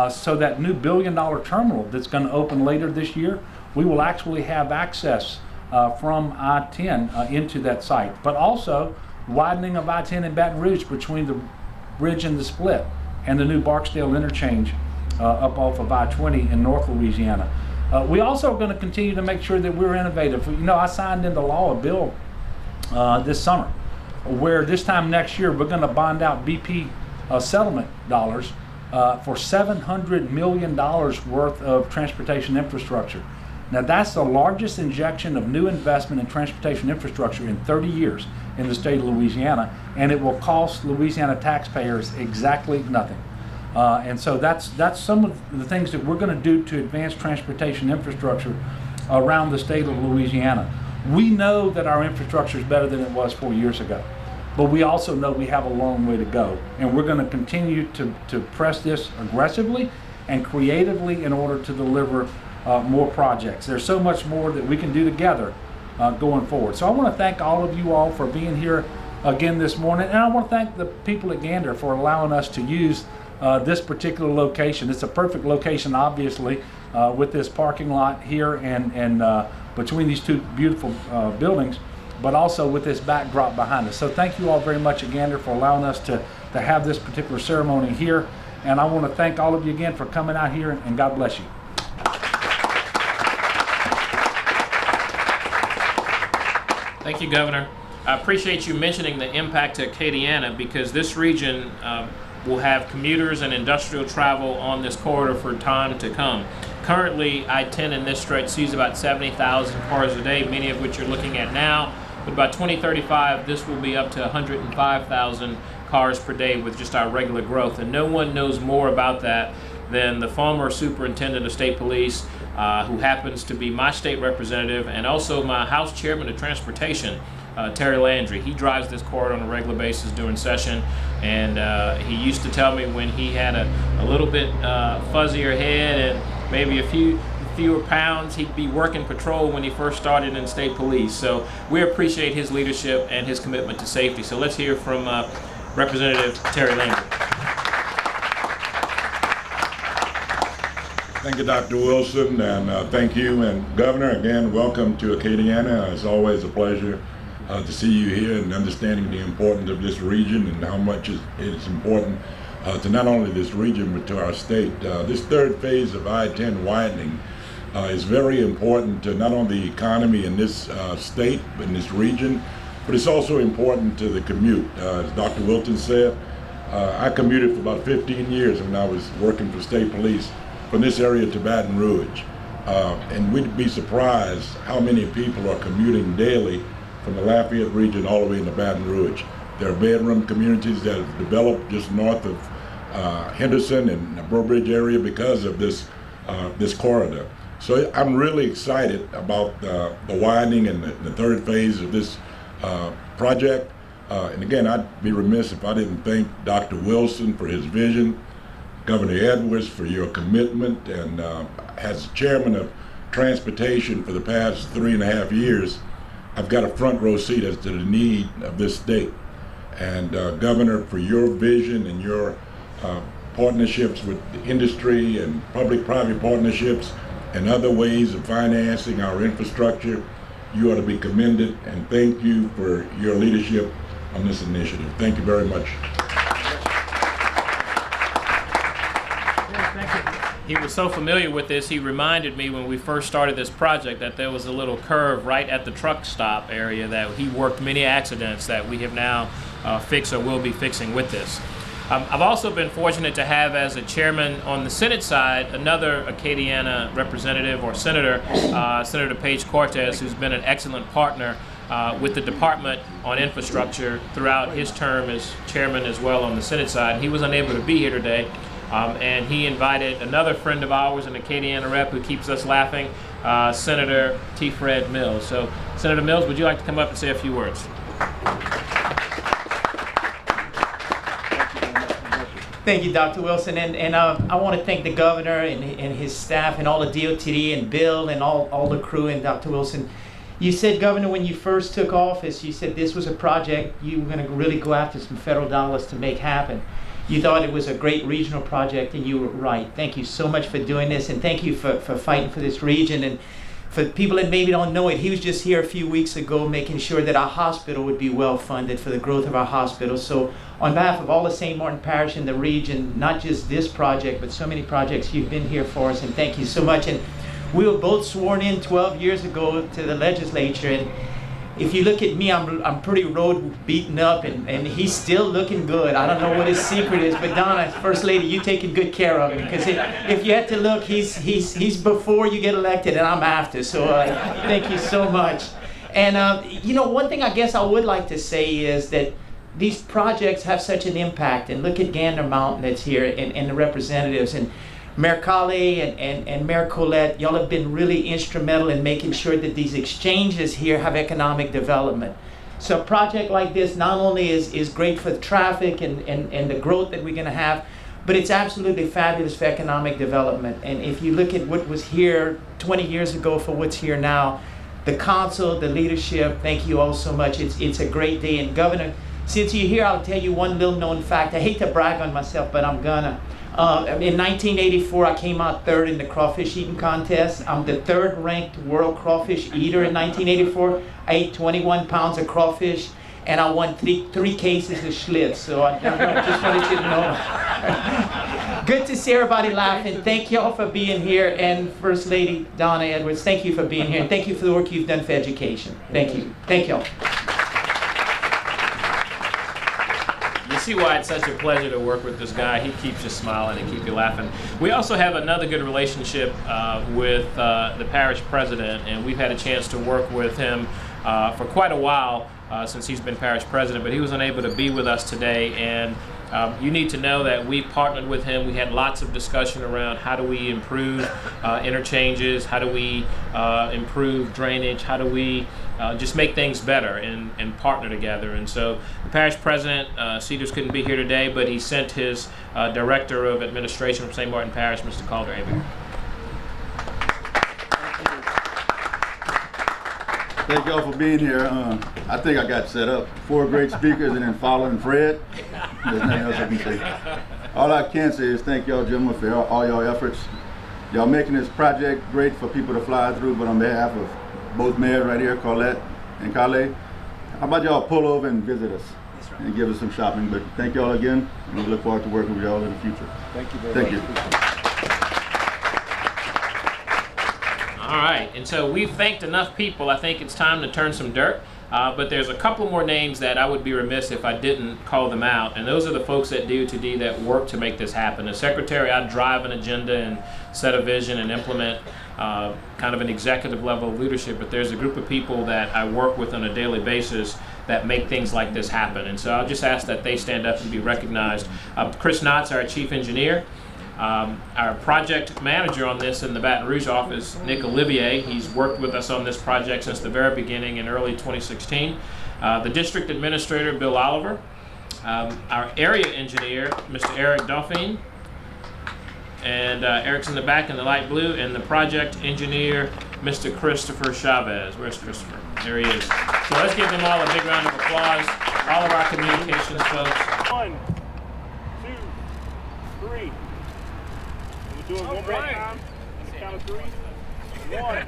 So that new $1 billion terminal that's going to open later this year, we will actually have access from I-10 into that site. But also widening of I-10 in Baton Rouge between the bridge and the split, and the new Barksdale interchange up off of I-20 in North Louisiana. We also are going to continue to make sure that we're innovative. You know, I signed into law a bill this summer where this time next year we're going to bond out BP settlement dollars for $700 million worth of transportation infrastructure. Now that's the largest injection of new investment in transportation infrastructure in 30 years in the state of Louisiana, and it will cost Louisiana taxpayers exactly nothing. And so that's some of the things that we're going to do to advance transportation infrastructure around the state of Louisiana. We know that our infrastructure is better than it was 4 years ago, but we also know we have a long way to go, and we're going to continue to press this aggressively and creatively in order to deliver more projects. There's so much more that we can do together going forward. So I want to thank all of you all for being here again this morning, and I want to thank the people at Gander for allowing us to use this particular location. It's a perfect location, obviously, with this parking lot here and between these two beautiful buildings, but also with this backdrop behind us. So thank you all very much at Gander for allowing us to have this particular ceremony here. And I want to thank all of you again for coming out here, and God bless you. Thank you, Governor. I appreciate you mentioning the impact to Acadiana, because this region will have commuters and industrial travel on this corridor for time to come. Currently, I-10 in this stretch sees about 70,000 cars a day, many of which you're looking at now. But by 2035, this will be up to 105,000 cars per day with just our regular growth. And no one knows more about that than the former superintendent of state police, who happens to be my state representative and also my House chairman of transportation, Terry Landry. He drives this corridor on a regular basis during session, and he used to tell me when he had a little bit fuzzier head and maybe fewer pounds, he'd be working patrol when he first started in state police. So we appreciate his leadership and his commitment to safety. So let's hear from Representative Terry Landry. Thank you, Dr. Wilson, and thank you. And Governor, again, welcome to Acadiana. It's always a pleasure to see you here and understanding the importance of this region and how much it's important to not only this region but to our state. This third phase of I-10 widening is very important to not only the economy in this state, but in this region, but it's also important to the commute. As Dr. Wilson said, I commuted for about 15 years when I was working for state police from this area to Baton Rouge. And we'd be surprised how many people are commuting daily from the Lafayette region all the way into Baton Rouge. There are bedroom communities that have developed just north of Henderson and the Burbridge area because of this corridor. So I'm really excited about the widening and the third phase of this project. And again, I'd be remiss if I didn't thank Dr. Wilson for his vision, Governor Edwards for your commitment, and as chairman of transportation for the past 3.5 years, I've got a front row seat as to the need of this state. And Governor, for your vision and your partnerships with the industry and public-private partnerships and other ways of financing our infrastructure, you ought to be commended, and thank you for your leadership on this initiative. Thank you very much. He was so familiar with this, he reminded me when we first started this project that there was a little curve right at the truck stop area that he worked many accidents that we have now fixed or will be fixing with this. I've also been fortunate to have as a chairman on the Senate side another Acadiana representative or senator, Senator Paige Cortez, who's been an excellent partner with the Department on Infrastructure throughout his term as chairman as well on the Senate side. He was unable to be here today. And he invited another friend of ours, an Acadiana rep who keeps us laughing, Senator T. Fred Mills. So, Senator Mills, would you like to come up and say a few words? Thank you, Dr. Wilson. And I want to thank the governor and his staff and all the DOTD and Bill and all the crew and Dr. Wilson. You said, Governor, when you first took office, you said this was a project you were going to really go after some federal dollars to make happen. You thought it was a great regional project, and you were right. Thank you so much for doing this, and thank you for fighting for this region. And for people that maybe don't know it, he was just here a few weeks ago making sure that our hospital would be well funded for the growth of our hospital. So on behalf of all the St. Martin Parish and the region, not just this project, but so many projects, you've been here for us, and thank you so much. And we were both sworn in 12 years ago to the legislature, and if you look at me, I'm pretty road beaten up, and he's still looking good. I don't know what his secret is, but Donna, First Lady, you taking good care of him, because if you had to look, he's before you get elected, and I'm after. So thank you so much. And one thing I guess I would like to say is that these projects have such an impact. And look at Gander Mountain that's here, and the representatives, and Mayor Kale and Mayor Colette, y'all have been really instrumental in making sure that these exchanges here have economic development. So a project like this not only is great for the traffic and the growth that we're going to have, but it's absolutely fabulous for economic development. And if you look at what was here 20 years ago for what's here now, the council, the leadership, thank you all so much. It's a great day. And Governor, since you're here, I'll tell you one little known fact. I hate to brag on myself, but I'm gonna. In 1984, I came out third in the crawfish eating contest. I'm the third ranked world crawfish eater in 1984. I ate 21 pounds of crawfish, and I won three cases of Schlitz. So I just wanted you to know. Good to see everybody laughing. Thank y'all for being here. And First Lady Donna Edwards, thank you for being here. And thank you for the work you've done for education. Thank you. Thank y'all. You see why it's such a pleasure to work with this guy. He keeps you smiling and keep you laughing. We also have another good relationship with the parish president, and we've had a chance to work with him for quite a while since he's been parish president, but he was unable to be with us today. And you need to know that we partnered with him. We had lots of discussion around how do we improve interchanges, how do we improve drainage, how do we just make things better and partner together. And so the parish president, Cedars, couldn't be here today, but he sent his director of administration from St. Martin Parish, Mr. Calder Abear. Thank y'all for being here. I think I got set up. 4 great speakers and then following Fred. There's nothing else I can say. All I can say is thank y'all, gentlemen, for all y'all efforts. Y'all making this project great for people to fly through, but on behalf of both mayors right here, Colette and Kale, how about y'all pull over and visit us and give us some shopping? But thank y'all again, and we look forward to working with y'all in the future. Thank you very much. Thank you. All right, and so we've thanked enough people. I think it's time to turn some dirt. But there's a couple more names that I would be remiss if I didn't call them out, and those are the folks at DOTD that work to make this happen. As secretary, I drive an agenda and set a vision and implement kind of an executive level of leadership, but there's a group of people that I work with on a daily basis that make things like this happen. And so I'll just ask that they stand up and be recognized. Chris Knotts, our chief engineer. Our project manager on this in the Baton Rouge office, Nick Olivier, he's worked with us on this project since the very beginning in early 2016. The district administrator, Bill Oliver. Our area engineer, Mr. Eric Dauphine. And Eric's in the back in the light blue. And the project engineer, Mr. Christopher Chavez. Where's Christopher? There he is. So let's give them all a big round of applause. All of our communications folks. 1, 2, 3. Do it one more time. Count of 3. 1,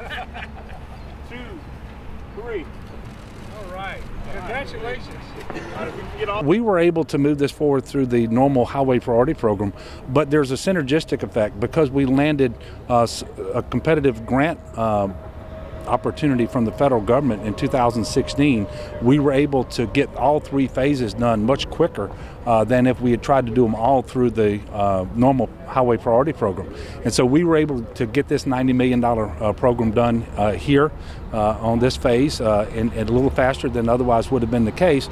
2, 3. All right. Congratulations. We were able to move this forward through the normal highway priority program, but there's a synergistic effect because we landed a competitive grant opportunity from the federal government in 2016. We were able to get all 3 phases done much quicker than if we had tried to do them all through the normal highway priority program. And so we were able to get this $90 million program done here on this phase and a little faster than otherwise would have been the case.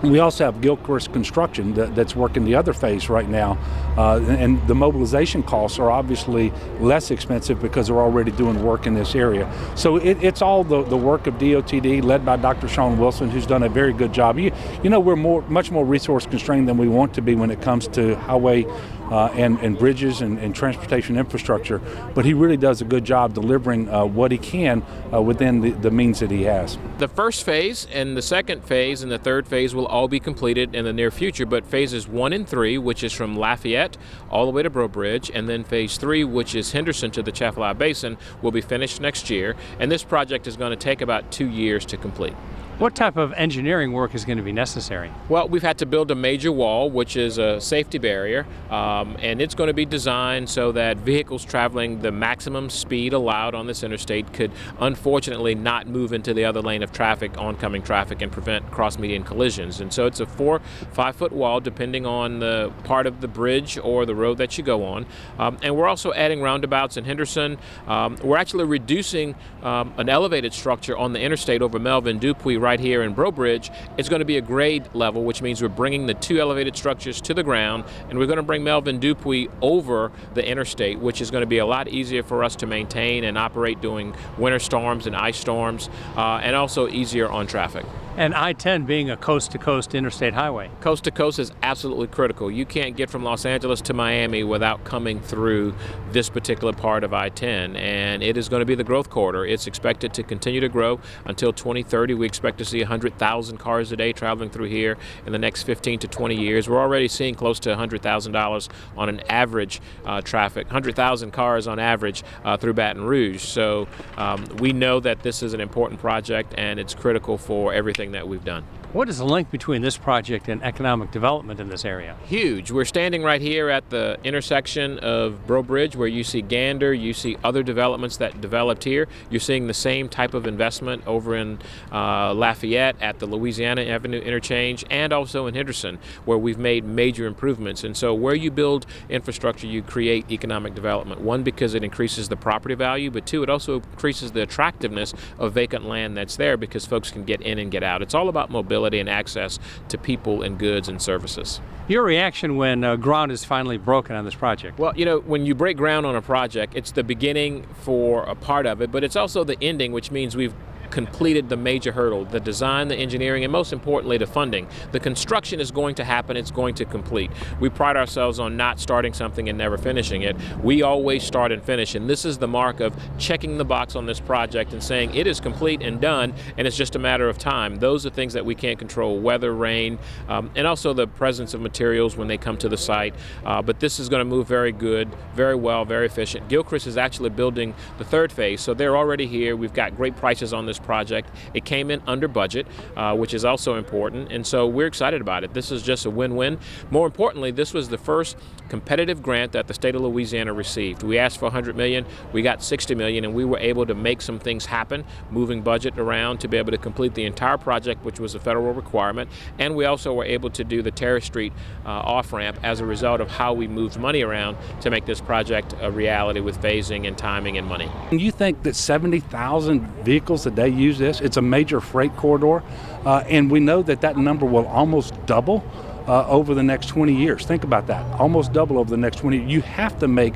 We also have Gilchrist Construction that's working the other phase right now, and the mobilization costs are obviously less expensive because they're already doing work in this area. So it's all the work of DOTD, led by Dr. Sean Wilson, who's done a very good job. You know, we're much more resource constrained than we want to be when it comes to highway and bridges and transportation infrastructure, but he really does a good job delivering what he can within the means that he has. The first phase and the second phase and the third phase will all be completed in the near future, but phases 1 and 3, which is from Lafayette all the way to Breaux Bridge, and then phase 3, which is Henderson to the Chaffalot Basin, will be finished next year, and this project is going to take about 2 years to complete. What type of engineering work is going to be necessary? Well, we've had to build a major wall, which is a safety barrier, and it's going to be designed so that vehicles traveling the maximum speed allowed on this interstate could unfortunately not move into the other lane of traffic, oncoming traffic, and prevent cross-median collisions. And so it's a 4-5 foot wall depending on the part of the bridge or the road that you go on. And we're also adding roundabouts in Henderson. We're actually reducing an elevated structure on the interstate over Melvin Dupuy right here in Breaux Bridge. It's going to be a grade level, which means we're bringing the 2 elevated structures to the ground, and we're going to bring Melvin Dupuy over the interstate, which is going to be a lot easier for us to maintain and operate during winter storms and ice storms, and also easier on traffic. And I-10 being a coast-to-coast interstate highway. Coast-to-coast is absolutely critical. You can't get from Los Angeles to Miami without coming through this particular part of I-10, and it is going to be the growth corridor. It's expected to continue to grow until 2030. We expect to see 100,000 cars a day traveling through here in the next 15 to 20 years. We're already seeing close to $100,000 on an average traffic, 100,000 cars on average through Baton Rouge. So we know that this is an important project, and it's critical for everything that we've done. What is the link between this project and economic development in this area? Huge. We're standing right here at the intersection of Breaux Bridge, where you see Gander, you see other developments that developed here. You're seeing the same type of investment over in Lafayette at the Louisiana Avenue interchange, and also in Henderson, where we've made major improvements. And so where you build infrastructure, you create economic development. One, because it increases the property value, but two, it also increases the attractiveness of vacant land that's there because folks can get in and get out. It's all about mobility and access to people and goods and services. Your reaction when ground is finally broken on this project? Well, you know, when you break ground on a project, it's the beginning for a part of it, but it's also the ending, which means we've completed the major hurdle, the design, the engineering, and most importantly, the funding. The construction is going to happen, it's going to complete. We pride ourselves on not starting something and never finishing it. We always start and finish, and this is the mark of checking the box on this project and saying it is complete and done, and it's just a matter of time. Those are things that we can't control, weather, rain, and also the presence of materials when they come to the site. But this is going to move very good, very well, very efficient. Gilchrist is actually building the third phase, so they're already here. We've got great prices on this project. It came in under budget, which is also important, and so we're excited about it. This is just a win-win. More importantly, this was the first competitive grant that the state of Louisiana received. We asked for $100 million, we got $60 million, and we were able to make some things happen, moving budget around to be able to complete the entire project, which was a federal requirement, and we also were able to do the Terrace Street off-ramp as a result of how we moved money around to make this project a reality with phasing and timing and money. You think that 70,000 vehicles a day use this? It's a major freight corridor, and we know that that number will almost double over the next 20 years. Think about that, almost double over the next 20 years. You have to make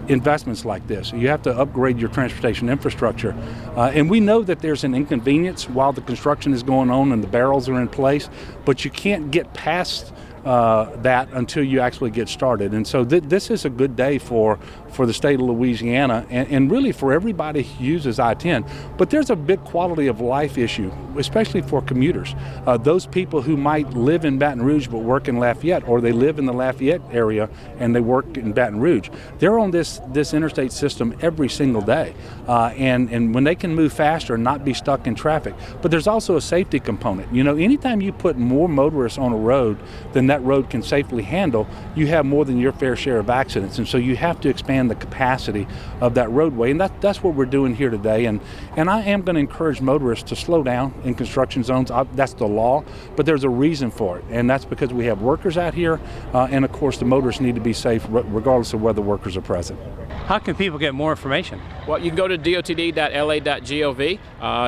investments like this. You have to upgrade your transportation infrastructure. And we know that there's an inconvenience while the construction is going on and the barrels are in place, but you can't get past that until you actually get started. And so this is a good day for the state of Louisiana and really for everybody who uses I-10. But there's a big quality of life issue, especially for commuters. Those people who might live in Baton Rouge but work in Lafayette, or they live in the Lafayette area and they work in Baton Rouge. They're on this interstate system every single day. And when they can move faster and not be stuck in traffic. But there's also a safety component. You know, anytime you put more motorists on a road than that road can safely handle, you have more than your fair share of accidents. And so you have to expand the capacity of that roadway. And that's what we're doing here today. And I am going to encourage motorists to slow down in construction zones. That's the law, but there's a reason for it. And that's because we have workers out here. And of course, the motorists need to be safe regardless of whether workers are present. How can people get more information? Well, you can go to dotd.la.gov,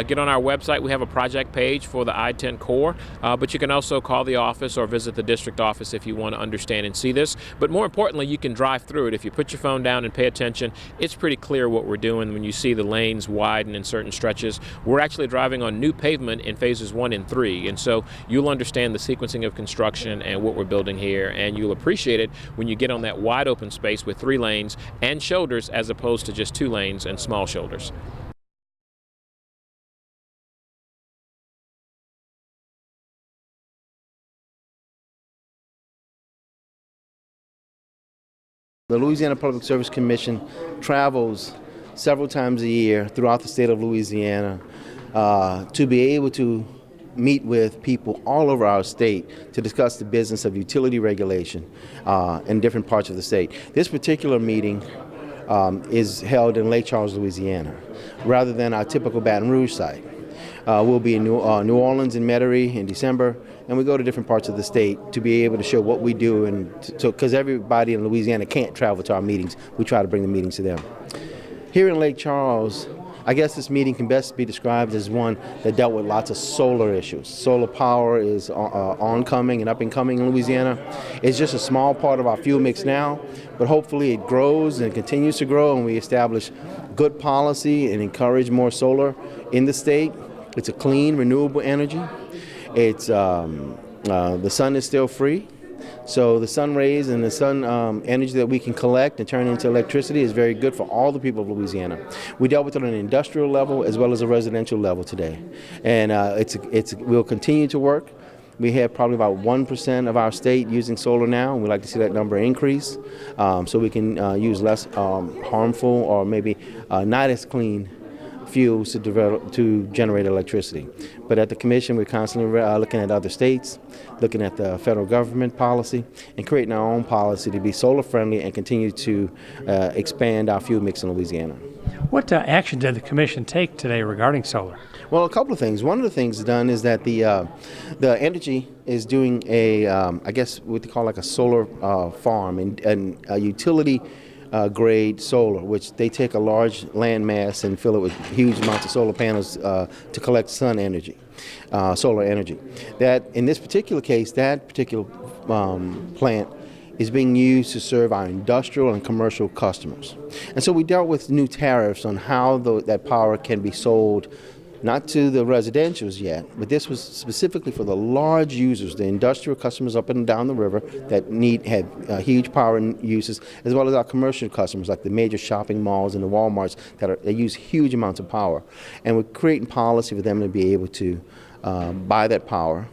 get on our website. We have a project page for the I-10 core, but you can also call the office or visit the district office if you want to understand and see this. But more importantly, you can drive through it. If you put your phone down and pay attention, it's pretty clear what we're doing when you see the lanes widen in certain stretches. We're actually driving on new pavement in phases 1 and 3, and so you'll understand the sequencing of construction and what we're building here, and you'll appreciate it when you get on that wide open space with 3 lanes and shoulders as opposed to just 2 lanes and small shoulders. The Louisiana Public Service Commission travels several times a year throughout the state of Louisiana to be able to meet with people all over our state to discuss the business of utility regulation in different parts of the state. This particular meeting is held in Lake Charles, Louisiana, rather than our typical Baton Rouge site. We'll be in New Orleans and Metairie in December, and we go to different parts of the state to be able to show what we do, and because everybody in Louisiana can't travel to our meetings, we try to bring the meetings to them. Here in Lake Charles, I guess this meeting can best be described as one that dealt with lots of solar issues. Solar power is oncoming and up and coming in Louisiana. It's just a small part of our fuel mix now, but hopefully it grows and continues to grow, and we establish good policy and encourage more solar in the state. It's a clean, renewable energy. It's the sun is still free. So the sun rays and the sun energy that we can collect and turn into electricity is very good for all the people of Louisiana. We dealt with it on an industrial level as well as a residential level today. And we'll continue to work. We have probably about 1% of our state using solar now, and we'd like to see that number increase so we can use less harmful or maybe not as clean fuels to generate electricity. But at the Commission, we're constantly looking at other states, looking at the federal government policy, and creating our own policy to be solar friendly and continue to expand our fuel mix in Louisiana. What action did the Commission take today regarding solar? Well, a couple of things. One of the things done is that the energy is doing I guess what they call like a solar farm and a utility grade solar, which they take a large land mass and fill it with huge amounts of solar panels to collect sun energy, solar energy. That in this particular case, that particular plant is being used to serve our industrial and commercial customers. And so we dealt with new tariffs on how that power can be sold, not to the residentials yet, but this was specifically for the large users, the industrial customers up and down the river that have huge power uses, as well as our commercial customers like the major shopping malls and the Walmarts that use huge amounts of power. And we're creating policy for them to be able to buy that power,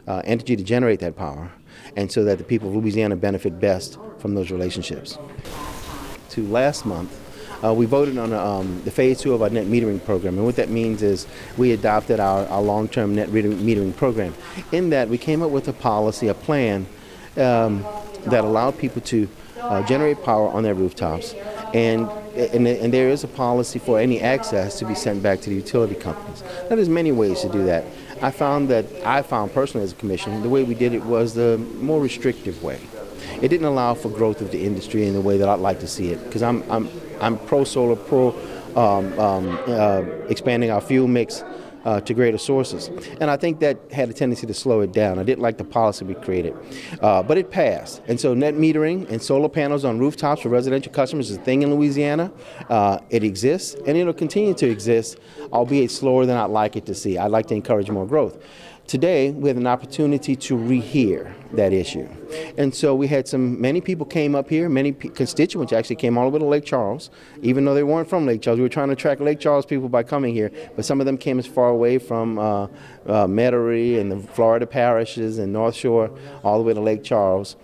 energy to generate that power, and so that the people of Louisiana benefit best from those relationships. Last month, we voted on the phase 2 of our net metering program, and what that means is we adopted our long-term net metering program. In that, we came up with a policy, a plan that allowed people to generate power on their rooftops, and there is a policy for any excess to be sent back to the utility companies. Now, there's many ways to do that. I found personally as a commission, the way we did it was the more restrictive way. It didn't allow for growth of the industry in the way that I'd like to see it, because I'm pro-solar, expanding our fuel mix to greater sources. And I think that had a tendency to slow it down. I didn't like the policy we created, but it passed. And so net metering and solar panels on rooftops for residential customers is a thing in Louisiana. It exists, and it'll continue to exist, albeit slower than I'd like it to see. I'd like to encourage more growth. Today, we had an opportunity to rehear that issue. And so we had many people came up here, many constituents actually came all the way to Lake Charles, even though they weren't from Lake Charles. We were trying to attract Lake Charles people by coming here, but some of them came as far away from Metairie and the Florida parishes and North Shore, all the way to Lake Charles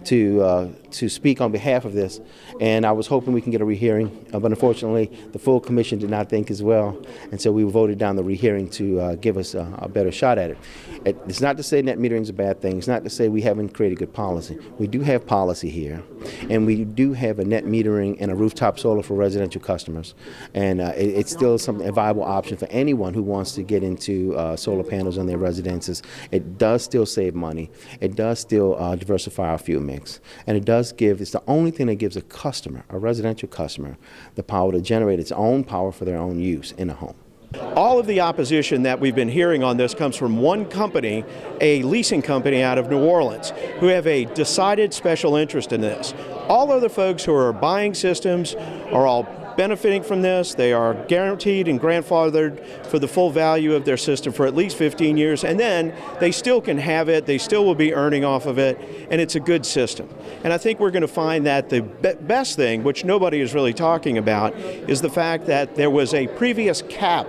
to speak on behalf of this. And I was hoping we can get a rehearing, but unfortunately the full commission did not think as well, and so we voted down the rehearing to give us a better shot at it. It's not to say net metering is a bad thing. It's not to say we haven't created good policy. We do have policy here, and we do have a net metering and a rooftop solar for residential customers, and it's still a viable option for anyone who wants to get into solar panels on their residences. It does still save money. It does still diversify our fuel mix, and it does it's the only thing that gives a customer, a residential customer, the power to generate its own power for their own use in a home. All of the opposition that we've been hearing on this comes from one company, a leasing company out of New Orleans, who have a decided special interest in this. All other folks who are buying systems are all benefiting from this. They are guaranteed and grandfathered for the full value of their system for at least 15 years, and then they still can have it, they still will be earning off of it, and it's a good system. And I think we're going to find that the best thing, which nobody is really talking about, is the fact that there was a previous cap,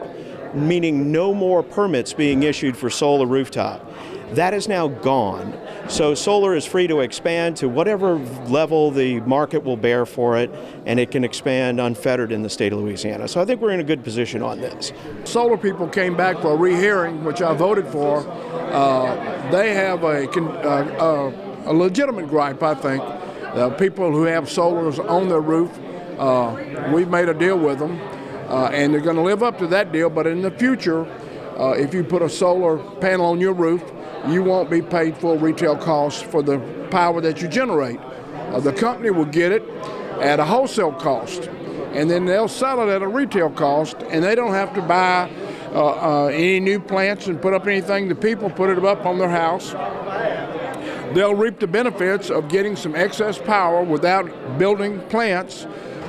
meaning no more permits being issued for solar rooftop. That is now gone. So solar is free to expand to whatever level the market will bear for it, and it can expand unfettered in the state of Louisiana. So I think we're in a good position on this. Solar people came back for a rehearing, which I voted for. They have a legitimate gripe, I think. People who have solars on their roof, we've made a deal with them, and they're going to live up to that deal. But in the future, if you put a solar panel on your roof, you won't be paid full retail costs for the power that you generate. The company will get it at a wholesale cost, and then they'll sell it at a retail cost, and they don't have to buy any new plants and put up anything. The people put it up on their house. They'll reap the benefits of getting some excess power without building plants,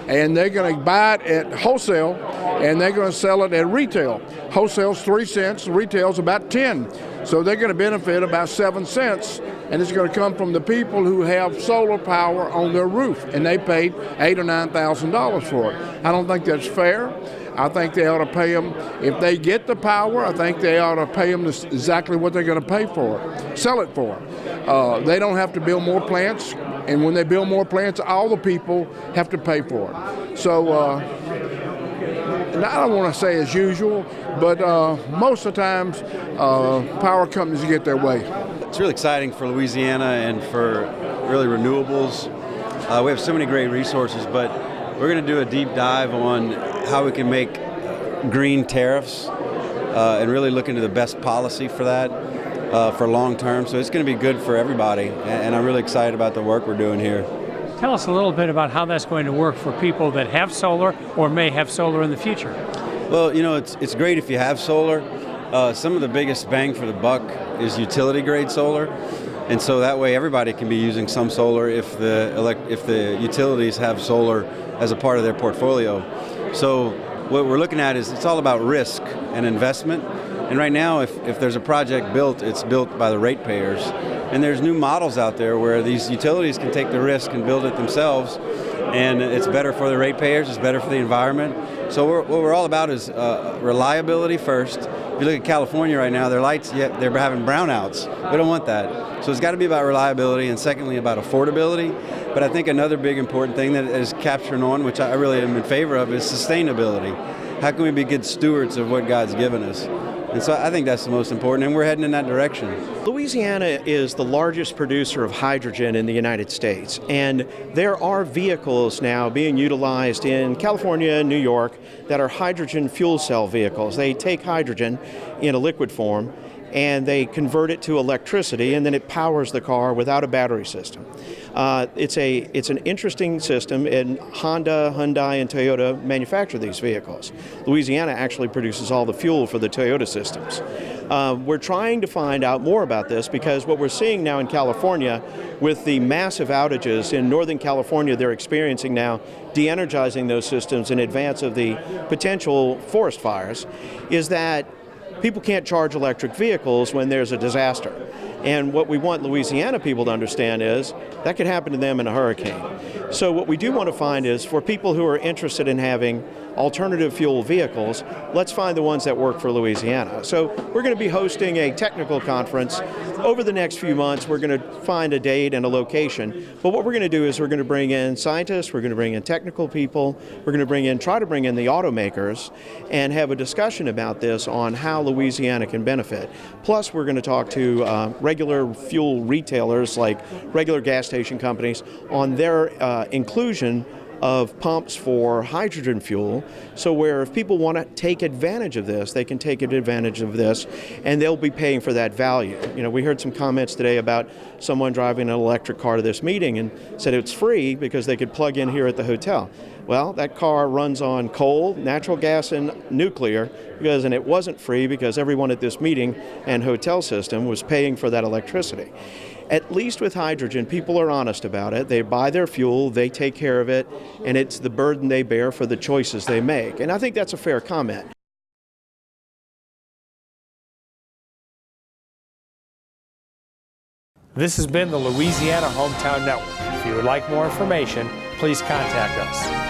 and they're going to buy it at wholesale, and they're going to sell it at retail. Wholesale's 3 cents, retail's about 10. So they're going to benefit about 7 cents, and it's going to come from the people who have solar power on their roof, and they paid $8,000 or $9,000 for it. I don't think that's fair. I think they ought to pay them, if they get the power, I think they ought to pay them exactly what they're going to pay for it, sell it for. They don't have to build more plants, and when they build more plants, all the people have to pay for it. So and I don't want to say as usual, but most of the times power companies get their way. It's really exciting for Louisiana and for really renewables. We have so many great resources, but we're going to do a deep dive on how we can make green tariffs and really look into the best policy for that for long term. So it's going to be good for everybody, and I'm really excited about the work we're doing here. Tell us a little bit about how that's going to work for people that have solar or may have solar in the future. Well, you know, it's great if you have solar. Some of the biggest bang for the buck is utility grade solar, and so that way everybody can be using some solar if the utilities have solar as a part of their portfolio. So what we're looking at is it's all about risk and investment. And right now, if there's a project built, it's built by the ratepayers. And there's new models out there where these utilities can take the risk and build it themselves, and it's better for the ratepayers, it's better for the environment. So what we're all about is reliability first. If you look at California right now, their lights, they're having brownouts. We don't want that. So it's got to be about reliability, and secondly about affordability. But I think another big important thing that is capturing on, which I really am in favor of, is sustainability. How can we be good stewards of what God's given us? And so I think that's the most important, and we're heading in that direction. Louisiana is the largest producer of hydrogen in the United States, and there are vehicles now being utilized in California and New York that are hydrogen fuel cell vehicles. They take hydrogen in a liquid form and they convert it to electricity, and then it powers the car without a battery system. It's an interesting system, and Honda, Hyundai, and Toyota manufacture these vehicles. Louisiana actually produces all the fuel for the Toyota systems. We're trying to find out more about this because what we're seeing now in California with the massive outages in Northern California they're experiencing now, de-energizing those systems in advance of the potential forest fires, is that people can't charge electric vehicles when there's a disaster. And what we want Louisiana people to understand is that could happen to them in a hurricane. So what we do want to find is for people who are interested in having alternative fuel vehicles, let's find the ones that work for Louisiana. So we're going to be hosting a technical conference over the next few months. We're going to find a date and a location. But what we're going to do is we're going to bring in scientists, we're going to bring in technical people, we're going to try to bring in the automakers and have a discussion about this on how Louisiana can benefit. Plus, we're going to talk to regular fuel retailers like regular gas station companies on their inclusion of pumps for hydrogen fuel, so where if people want to take advantage of this, they can take advantage of this, and they'll be paying for that value. You know, we heard some comments today about someone driving an electric car to this meeting and said it's free because they could plug in here at the hotel. Well, that car runs on coal, natural gas, and nuclear, and it wasn't free because everyone at this meeting and hotel system was paying for that electricity. At least with hydrogen, people are honest about it. They buy their fuel, they take care of it, and it's the burden they bear for the choices they make. And I think that's a fair comment. This has been the Louisiana Hometown Network. If you would like more information, please contact us.